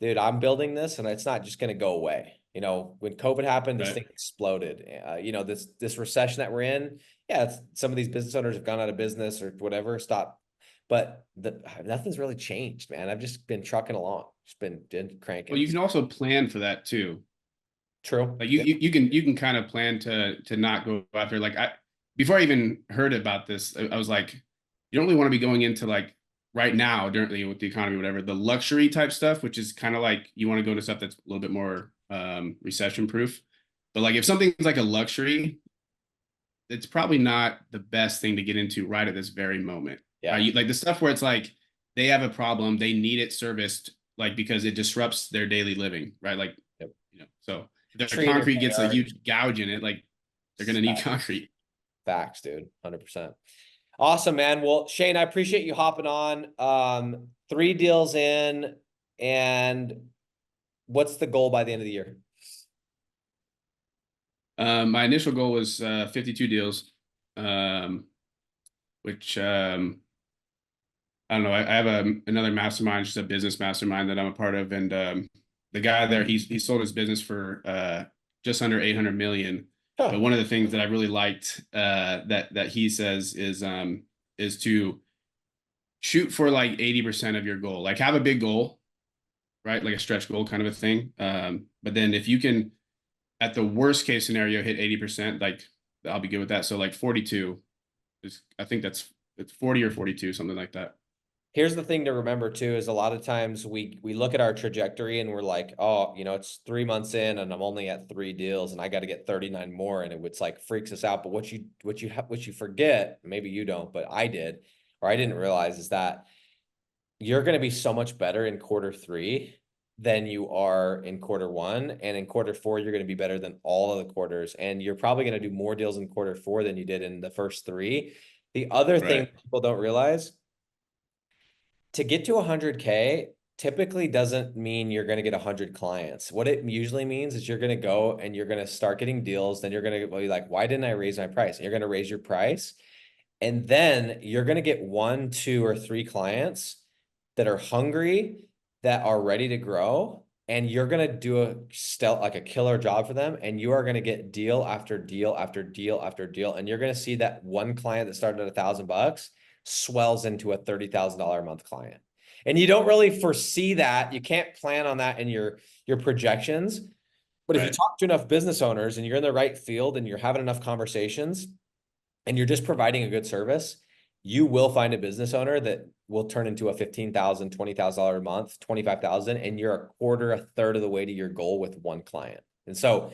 dude, I'm building this and it's not just going to go away. When COVID happened, this Right. thing exploded. This recession that we're in, yeah, some of these business owners have gone out of business or whatever, stop. But nothing's really changed, man. I've just been trucking along, just been Well, cranking. you can also plan for that too. True. Like Yeah. you can kind of plan to not go after, like, before I even heard about this, I was like, you don't really want to be going into like right now currently with the economy, whatever, the luxury type stuff, which is kind of like you want to go into stuff that's a little bit more recession proof. But like if something's like a luxury, it's probably not the best thing to get into right at this very moment. Right? Yeah. Like the stuff where it's like they have a problem, they need it serviced, like because it disrupts their daily living, right? Like, Yep. so if their Tree in your concrete gets a backyard. huge gouge in it, like they're gonna need concrete. Facts, dude. 100%. Awesome, man. Well, Shaine, I appreciate you hopping on. 3 deals in, and what's the goal by the end of the year? My initial goal was 52 deals, which I don't know. I have another mastermind, just a business mastermind that I'm a part of, and the guy there, he sold his business for just under 800 million. But Huh. one of the things that I really liked that he says is to shoot for like 80% of your goal. Like have a big goal, right? Like a stretch goal kind of a thing. But then if you can, at the worst case scenario, hit 80%, like I'll be good with that. So like 42 is, I think it's 40 or 42, something like that. Here's the thing to remember too, is a lot of times we look at our trajectory and we're like, oh, it's 3 months in and I'm only at 3 deals and I got to get 39 more. And it's like freaks us out. But what you forget, maybe you don't, but I did, or I didn't realize, is that you're going to be so much better in quarter 3 than you are in quarter 1. And in quarter 4, you're going to be better than all of the quarters. And you're probably going to do more deals in quarter 4 than you did in the first 3. The other thing Right. people don't realize, to get to 100K typically doesn't mean you're going to get 100 clients. What it usually means is you're going to go and you're going to start getting deals. Then you're going to be like, why didn't I raise my price? And you're going to raise your price. And then you're going to get 1, 2, or 3 clients that are hungry, that are ready to grow. And you're going to do like a killer job for them. And you are going to get deal after deal after deal after deal. And you're going to see that one client that started at $1,000 swells into a $30,000 a month client. And you don't really foresee that. You can't plan on that in your projections. But if you Right. talk to enough business owners and you're in the right field and you're having enough conversations and you're just providing a good service, you will find a business owner that will turn into a $15,000, $20,000 a month, 25,000, and you're a quarter, a third of the way to your goal with one client. And so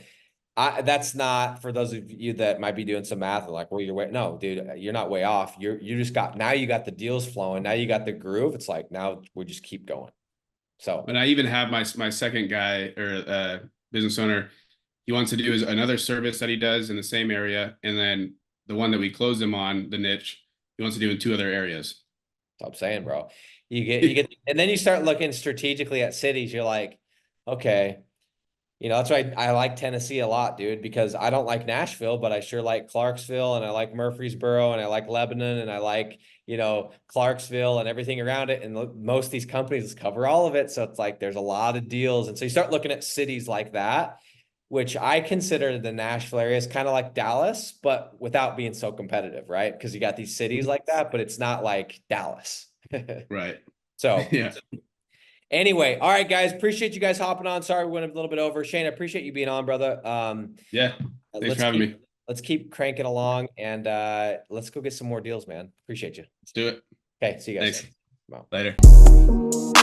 that's not for those of you that might be doing some math and like, well, you're way, no, dude, you're not way off. You just got, now you got the deals flowing. Now you got the groove. It's like, now we just keep going. So And I even have my second guy or business owner. He wants to do is another service that he does in the same area, and then the one that we closed him on, the niche, he wants to do in 2 other areas. I'm saying, bro, you get, and then you start looking strategically at cities. You're like, okay, that's why I like Tennessee a lot, dude, because I don't like Nashville, but I sure like Clarksville and I like Murfreesboro and I like Lebanon and I like, Clarksville and everything around it. And most of these companies cover all of it. So it's like there's a lot of deals. And so you start looking at cities like that, which I consider the Nashville area is kind of like Dallas, but without being so competitive, right? Because you got these cities like that, but it's not like Dallas. Right. So Yeah. anyway, all right, guys, appreciate you guys hopping on. Sorry, we went a little bit over. Shaine, I appreciate you being on, brother. Yeah. Thanks for Let's having keep me. let's keep cranking along and let's go get some more deals, man. Appreciate you. Let's do it. Okay, see you guys. Thanks. Bye. Later.